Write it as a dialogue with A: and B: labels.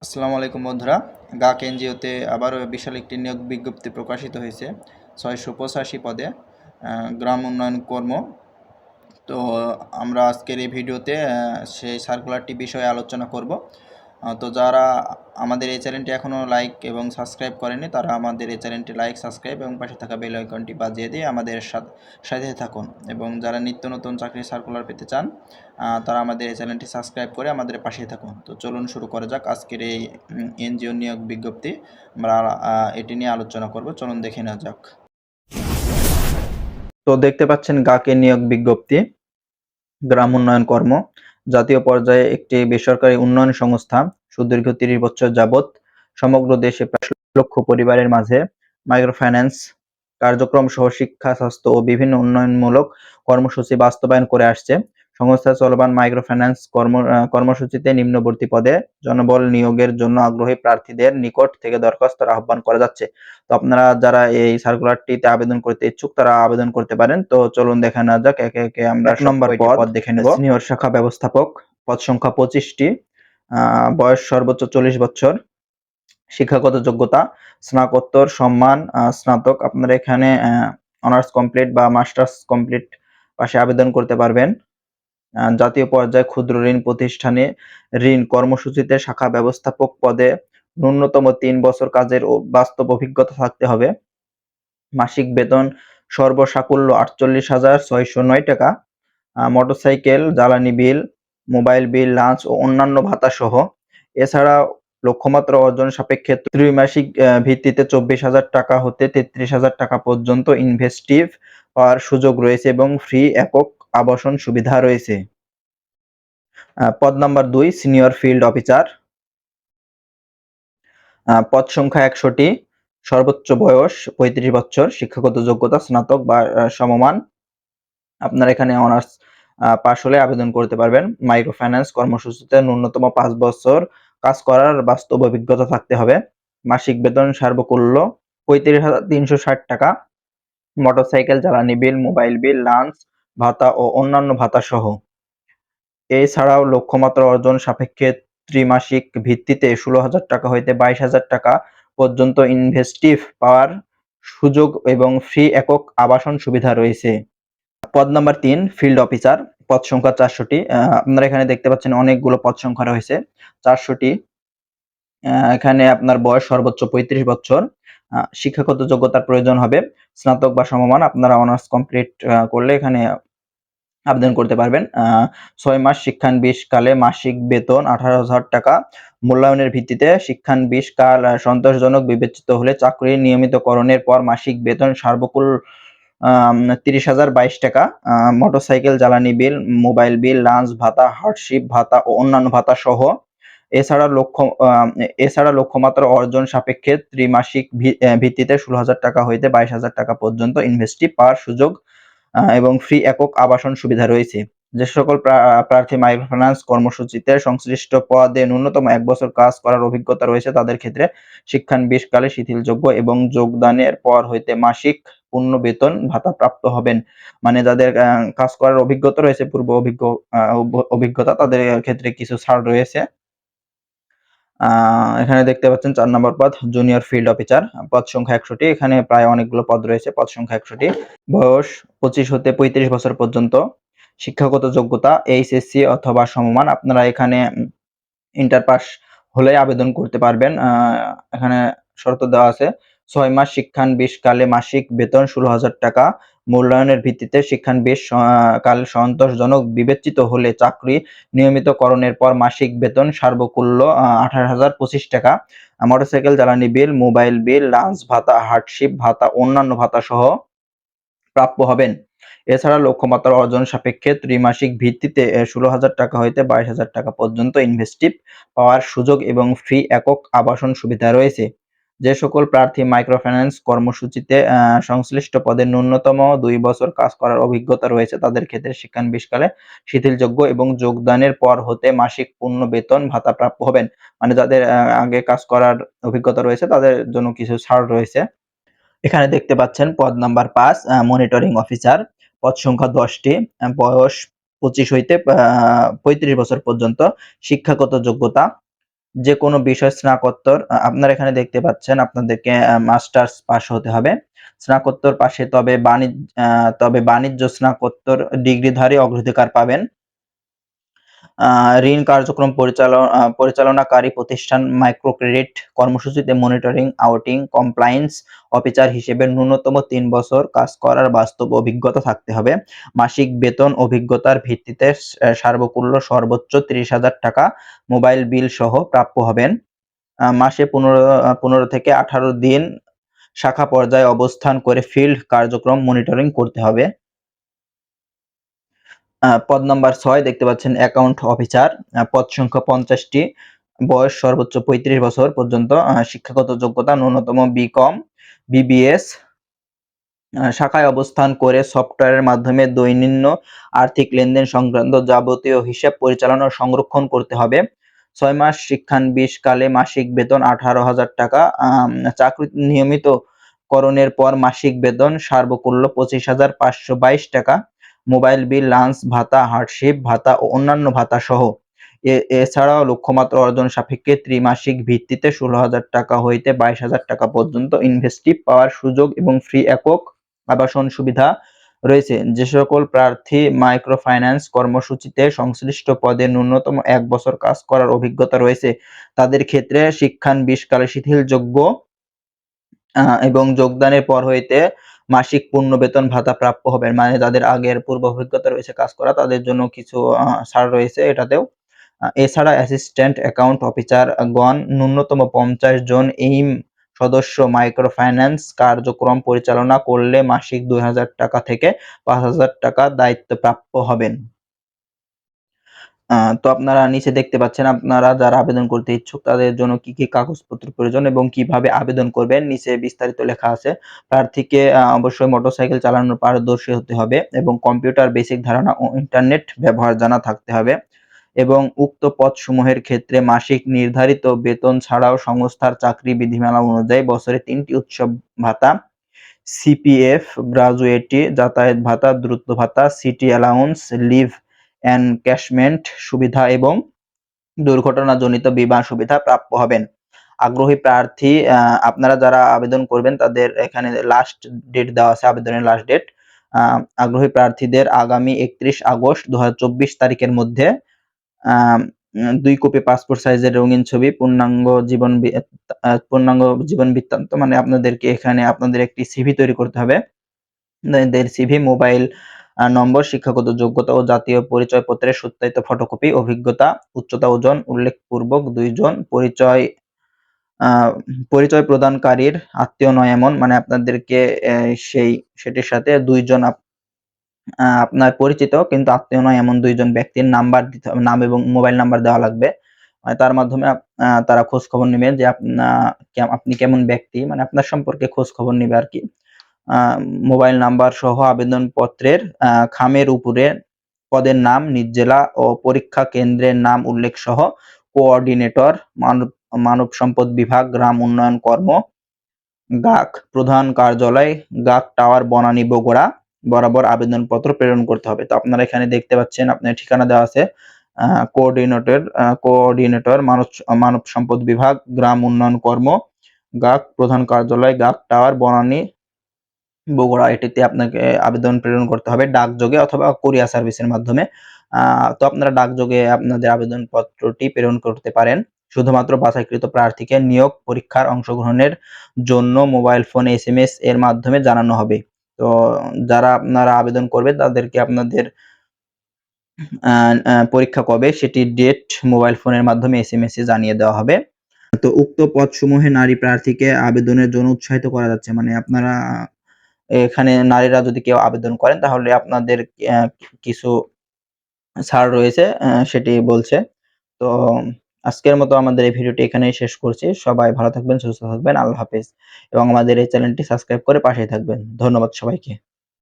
A: আসসালামু আলাইকুম বন্ধুরা। গাক এনজিওতে আবারও বিশাল একটি নিয়োগ বিজ্ঞপ্তি প্রকাশিত হয়েছে 685 পদে গ্রাম উন্নয়ন কর্ম। তো আমরা আজকের এই ভিডিওতে সেই সার্কুলারটি বিষয়ে আলোচনা করব। তো যারা আমাদের এই চ্যানেলটি এখনও লাইক এবং সাবস্ক্রাইব করেনি তারা আমাদের এই চ্যানেলটি লাইক, সাবস্ক্রাইব এবং পাশে থাকা বেল আইকনটি বাজিয়ে দিয়ে আমাদের সাথে থাকুন। এবং যারা নিত্য নতুন চাকরির সার্কুলার পেতে চান তারা আমাদের এই চ্যানেলটি সাবস্ক্রাইব করে আমাদের পাশে থাকুন। তো চলুন শুরু করা যাক আজকের এই এনজিও নিয়োগ বিজ্ঞপ্তি। আমরা এটি নিয়ে আলোচনা করব, চলুন দেখে নেওয়া যাক। তো দেখতে পাচ্ছেন গাকের নিয়োগ বিজ্ঞপ্তি, গ্রাম উন্নয়ন কর্ম, জাতীয় পর্যায়ে একটি বেসরকারি উন্নয়ন সংস্থা সুদীর্ঘ ৩০ বছর যাবৎ সমগ্র দেশে প্রায় লক্ষ পরিবারের মাঝে মাইক্রোফাইন্যান্স কার্যক্রম সহ শিক্ষা, স্বাস্থ্য ও বিভিন্ন উন্নয়নমূলক কর্মসূচি বাস্তবায়ন করে আসছে। সংস্থার চলমান মাইক্রোফাইন্যান্স কর্মসূচিতে নিম্নবর্তী পদে জনবল নিয়োগের জন্য আগ্রহী প্রার্থীদের নিকট থেকে দরখাস্তের আহ্বান করা যাচ্ছে। তো আপনারা যারা এই সার্কুলারটিতে আবেদন করতে ইচ্ছুক তারা আবেদন করতে পারেন। তো চলুন দেখে নেওয়া যাক একে একে। আমরা ১ নম্বর পদ দেখে নেব। সিনিয়র শাখা ব্যবস্থাপক, পদ সংখ্যা 25টি, বয়স সর্বোচ্চ 40 বছর, শিক্ষাগত যোগ্যতা স্নাতকোত্তর সম্মান স্নাতক। আপনারা এখানে অনার্স কমপ্লিট বা মাস্টার্স কমপ্লিট পাশে আবেদন করতে পারবেন। জাতীয় পর্যায়ে ক্ষুদ্র ঋণ প্রতিষ্ঠানে ঋণ কর্মসূচিতে শাখা ব্যবস্থাপক পদে ন্যূনতম ৩ বছর কাজের বাস্তব অভিজ্ঞতা থাকতে হবে। মাসিক বেতন সর্বসাকুল্য ৪৮,৬০৯ টাকা। মোটরসাইকেল, জ্বালানি বিল, মোবাইল বিল, লাঞ্চ ও অন্যান্য ভাতা সহ। এছাড়া লক্ষ্যমাত্রা অর্জন সাপেক্ষে ত্রৈমাসিক ভিত্তিতে ২৪,০০০ টাকা হতে ৩৩,০০০ টাকা পর্যন্ত ইনভেস্টিভ পাওয়ার সুযোগ রয়েছে এবং ফ্রি একক আবাসন সুবিধা রয়েছে। পদ নাম্বার ২ সিনিয়র ফিল্ড অফিসার, পদ সংখ্যা ১০০টি, সর্বোচ্চ বয়স ৩৫ বছর, শিক্ষাগত যোগ্যতা স্নাতক বা সমমান। আপনারা এখানে অনার্স পাশ হলে আবেদন করতে পারবেন। মাইক্রো ফাইন্যান্স কর্মসূচিতে ন্যূনতম ৫ বছর কাজ করার বাস্তব অভিজ্ঞতা থাকতে হবে। মাসিক বেতন সার্বকুল্য ৩৫,৩৬০ টাকা। মোটরসাইকেল, জ্বালানি বিল, মোবাইল বিল, লাঞ্চ ভাতা ও অন্যান্য ভাতা সহ। এছাড়াও লক্ষ্যমাত্রা অর্জন সাপেক্ষে ত্রিমাসিক ভিত্তিতে ১৬,০০০ টাকা হইতে ২২,০০০ টাকা পর্যন্ত ইনভেস্টিভ পাওয়ার সুযোগ এবং ফ্রি একক আবাসন সুবিধা রয়েছে। পদ নাম্বার ৩ ফিল্ড অফিসার, পদ সংখ্যা ৪০০টি। আপনারা এখানে দেখতে পাচ্ছেন অনেকগুলো পদ সংখ্যা রয়েছে, ৪০০টি। এখানে আপনার বয়স সর্বোচ্চ ৩৫ বছর। শিক্ষাগত যোগ্যতার প্রয়োজন হবে স্নাতক বা সমমান। আপনারা অনার্স কমপ্লিট করলে এখানে আবেদন করতে পারবেন। ৬ মাস শিক্ষানবিশ কালে মাসিক বেতন ১৮,০০০ টাকা। মূল্যায়নের ভিত্তিতে শিক্ষানবিশ কাল সন্তোষজনক বিবেচিত হলে চাকরির নিয়মিতকরণের পর মাসিক বেতন সার্বকুল ৩০,০২২ টাকা। মোটরসাইকেল, জ্বালানি বিল, মোবাইল বিল, লাঞ্চ ভাতা, হার্ডশিপ ভাতা ও অন্যান্য ভাতা সহ। এছাড়া লক্ষ্যমাত্রা অর্জন সাপেক্ষে ত্রিমাসিক ভিত্তিতে ১৬,০০০ টাকা হইতে ২২,০০০ টাকা পর্যন্ত ইনভেস্টিভ পাওয়ার সুযোগ এবং ফ্রি একক আবাসন সুবিধা রয়েছে। যে সকল প্রার্থী মাইক্রোফিন্যান্স কর্মসূচিতে সংশ্লিষ্ট পদে ন্যূনতম ১ বছর কাজ করার অভিজ্ঞতা রয়েছে তাদের ক্ষেত্রে শিক্ষানবিশ কালে শিথিলযোগ্য এবং যোগদানের পর হইতে মাসিক পূর্ণ বেতন ভাতা প্রাপ্ত হবেন। মানে যাদের কাজ করার অভিজ্ঞতা রয়েছে, পূর্ব অভিজ্ঞতা, তাদের ক্ষেত্রে কিছু ছাড় রয়েছে। এখানে দেখতে পাচ্ছেন ৪ নম্বর পদ জুনিয়র ফিল্ড অফিসার, পদ সংখ্যা ১০০টি। এখানে প্রায় অনেকগুলো পদ রয়েছে, পদ সংখ্যা ১০০টি। বয়স ২৫ হতে ৩৫ বছর পর্যন্ত। শিক্ষাগত যোগ্যতা এইচএসসি অথবা সমমান। আপনারা এখানে ইন্টার পাস হলে আবেদন করতে পারবেন। এখানে শর্ত দেওয়া আছে ৬ মাস শিক্ষানবিশ কালে মাসিক বেতন ১৬,০০০ টাকা। মূল্যায়নের ভিত্তিতে শিক্ষানবিশ কাল সন্তোষজনক বিবেচিত হলে চাকরি নিয়মিতকরণের পর মাসিক বেতন সার্বকুল্য ১৮,০২৫ টাকা। মোটরসাইকেল, জ্বালানি বিল, মোবাইল বিল, লাঞ্চ ভাতা, হার্ডশিপ ভাতা, অন্যান্য ভাতা সহ প্রাপ্য হবেন। এছাড়া লক্ষ্যমাত্রা অর্জন সাপেক্ষে ত্রিমাসিক ভিত্তিতে ১৬,০০০ টাকা হইতে ২২,০০০ টাকা পর্যন্ত ইনভেস্টিভ পাওয়ার সুযোগ এবং ফ্রি একক আবাসন সুবিধা রয়েছে। যে সকল প্রার্থী মাইক্রোফিন্যান্স কর্মসূচিতে সংশ্লিষ্ট পদে ন্যূনতম ২ বছর কাজ করার অভিজ্ঞতা রয়েছে তাদের ক্ষেত্রে শিক্ষানবিশকালে শিথিলযোগ্য এবং যোগদানের পর হতে মাসিক পূর্ণ বেতন ভাতা প্রাপ্য হবেন। মানে যাদের আগে কাজ করার অভিজ্ঞতা রয়েছে তাদের জন্য কিছু ছাড় রয়েছে। এখানে দেখতে পাচ্ছেন পদ নাম্বার ৫ মনিটরিং অফিসার, পদ সংখ্যা ১০টি। বয়স ২৫ হইতে ৩৫ বছর পর্যন্ত। শিক্ষাগত যোগ্যতা যে কোনো বিষয় স্নাতকোত্তর আপনারা এখানে দেখতে পাচ্ছেন আপনাদেরকে মাস্টার্স পাস হতে হবে। স্নাতকোত্তর পাশে তবে বাণিজ্য স্নাতকোত্তর ডিগ্রিধারী অগ্রাধিকার পাবেন। ঋণ কার্যক্রম পরিচালনাকারী প্রতিষ্ঠান মাইক্রো ক্রেডিট কর্মসূচিতে মনিটরিং, অডিটিং, কমপ্লায়েন্স অফিসার হিসেবে ন্যূনতম ৩ বছর কাজ করার বাস্তব অভিজ্ঞতা থাকতে হবে। মাসিক বেতন অভিজ্ঞতার ভিত্তিতে সার্বকুল্য সর্বোচ্চ ৩০,০০০ টাকা মোবাইল বিল সহ প্রাপ্য হবেন। মাসে ১৫ থেকে ১৮ দিন শাখা পর্যায়ে অবস্থান করে ফিল্ড কার্যক্রম মনিটরিং করতে হবে। পদ নাম্বার ৬ দেখতে পাচ্ছেন অ্যাকাউন্ট অফিসার। পদ সংখ্যা ৫০ টি। বয়স সর্বোচ্চ ৩৫ বছর পর্যন্ত। শিক্ষাগত যোগ্যতা ন্যূনতম বিকম, বিবিএস। শাখায় অবস্থান করে সফটওয়্যারের মাধ্যমে দৈনন্দিন আর্থিক লেনদেন সংক্রান্ত যাবতীয় হিসাব পরিচালনা ও সংরক্ষণ করতে হবে। ৬ মাস শিক্ষানবিশকালে মাসিক বেতন ১৮,০০০ টাকা। চাকরি নিয়মিতকরণের পর মাসিক বেতন সার্বকুল্য ২৫,৫২২ টাকা। মোবাইল বিল, লাঞ্চ ভাতা, হার্ডশিপ ভাতা ও অন্যান্য ভাতা সহ। এছাড়াও লক্ষ্যমাত্রা অর্জন সাপেক্ষে ত্রিমাসিক ভিত্তিতে ১৬,০০০ টাকা হইতে ২২,০০০ টাকা পর্যন্ত ইনসেন্টিভ পাওয়ার সুযোগ এবং ফ্রি একক আবাসন সুবিধা রয়েছে। যে সকল প্রার্থী মাইক্রোফাইন্যান্স কর্মসূচিতে সংশ্লিষ্ট পদে ন্যূনতম ১ বছর কাজ করার অভিজ্ঞতা রয়েছে, তাদের ক্ষেত্রে শিক্ষানবিশকালে শিথিলযোগ্য এবং যোগদানের পর হইতে মাসিক পূর্ণ বেতন ভাতা প্রাপ্য হবেন। মানে যাদের আগের পূর্ব অভিজ্ঞতা রয়েছে কাজ করা তাদের জন্য কিছু ছাড় রয়েছে এটাতেও। এছাড়া অ্যাসিস্ট্যান্ট অ্যাকাউন্ট অফিসারগণ ন্যূনতম ৫০ জন এইম সদস্য মাইক্রোফাইন্যান্স কার্যক্রম পরিচালনা করলে মাসিক ২,০০০ টাকা থেকে ৫,০০০ টাকা দায়িত্বপ্রাপ্য হবেন। তো আপনারা নিচে দেখতে পাচ্ছেন আপনারা যারা আবেদন করতে ইচ্ছুক তাদের জন্য কি, কি কাগজপত্র প্রয়োজন এবং কিভাবে আবেদন করবেন নিচে বিস্তারিত লেখা আছে। প্রার্থীকে অবশ্যই মোটরসাইকেল চালানোর পারদর্শী হতে হবে এবং কম্পিউটার বেসিক ধারণা ও ইন্টারনেট ব্যবহার জানা থাকতে হবে এবং উক্ত পদসমূহের ক্ষেত্রে মাসিক নির্ধারিত বেতন ছাড়াও সংস্থার চাকরি বিধিমালা অনুযায়ী বছরে ৩ টি উৎসব ভাতা, সিপিএফ, গ্র্যাজুয়েটি, যাতায়াত ভাতা, দ্রুত ভাতা, সিটি অ্যালাউন্স, লিভ এনক্যাশমেন্ট সুবিধা এবং দুর্ঘটনাজনিত বীমা সুবিধা প্রাপ্য হবেন। আগ্রহী প্রার্থী আপনারা যারা আবেদন করবেন তাদের এখানে লাস্ট ডেট দেওয়া আছে, আবেদনের লাস্ট ডেট। আগ্রহী প্রার্থীদের আগামী ৩১ আগস্ট ২০২৪ তারিখের মধ্যে ২ কপি পাসপোর্ট সাইজের রঙিন ছবি, পূর্ণাঙ্গ জীবন বৃত্তান্ত, মানে আপনাদেরকে এখানে আপনাদের একটি সিভি তৈরি করতে হবে। আপনাদের সিভি, মোবাইল নম্বর, শিক্ষাগত যোগ্যতা ও জাতীয় পরিচয়পত্রের সত্যায়িত ফটোকপি, অভিজ্ঞতা, উচ্চতা, ওজন উল্লেখপূর্বক ২ জন, পরিচয় প্রদানকারীর আত্মীয় নয় এমন, মানে আপনাদেরকে সেটির সাথে ২ জন আপনার পরিচিত কিন্তু আত্মীয় নয় এমন ২ জন ব্যক্তির নাম্বার দিতে হবে, নাম এবং মোবাইল নাম্বার দেওয়া লাগবে। তার মাধ্যমে তারা খোঁজ খবর নেবে যে আপনি কেমন ব্যক্তি, মানে আপনার সম্পর্কে খোঁজ খবর নেবে আরকি। মোবাইল নাম্বার সহ আবেদনপত্রের খামের উপরে পদের নাম, নিজ জেলা ও পরীক্ষা কেন্দ্রের নাম উল্লেখ সহ কোঅর্ডিনেটর, মানব সম্পদ বিভাগ, গ্রাম উন্নয়ন কর্ম, গাক প্রধান কার্যালয়, গাক টাওয়ার, বনানী, বগুড়া বরাবর আবেদনপত্র প্রেরণ করতে হবে। তো আপনারা এখানে দেখতে পাচ্ছেন আপনার ঠিকানা দেওয়া আছে। কোঅর্ডিনেটর মানব সম্পদ বিভাগ, গ্রাম উন্নয়ন কর্ম, গাক প্রধান কার্যালয়, গাক টাওয়ার, বনানী, বগুড়া। এটিতে আপনাকে আবেদন প্রেরণ করতে হবে ডাকযোগে অথবা কুরিয়ার সার্ভিসের মাধ্যমে। তো আপনারা ডাকযোগে আপনাদের আবেদনপত্রটি প্রেরণ করতে পারেন। শুধুমাত্র বাছাইকৃত প্রার্থীকে নিয়োগ পরীক্ষার অংশগ্রহণের জন্য মোবাইল ফোন SMS এর মাধ্যমে জানানো হবে। তো যারা আপনারা আবেদন করবেন তাদেরকে আপনাদের পরীক্ষা কবে সেটির ডেট মোবাইল ফোনের মাধ্যমে SMS এ জানিয়ে দেওয়া হবে। তো উক্ত পদসমূহে নারী প্রার্থীকে আবেদনের জন্য উৎসাহিত করা যাচ্ছে। মানে আপনারা এখানে নারীরা যদি কেউ আবেদন করেন তাহলে আপনাদের কিছু ছাড় রয়েছে সেটি বলছে। তো আজকের মতো আমাদের এই ভিডিওটি এখানেই শেষ করছি। সবাই ভালো থাকবেন, সুস্থ থাকবেন। আল্লাহ হাফেজ এবং আমাদের এই চ্যানেলটি সাবস্ক্রাইব করে পাশেই থাকবেন। ধন্যবাদ সবাইকে।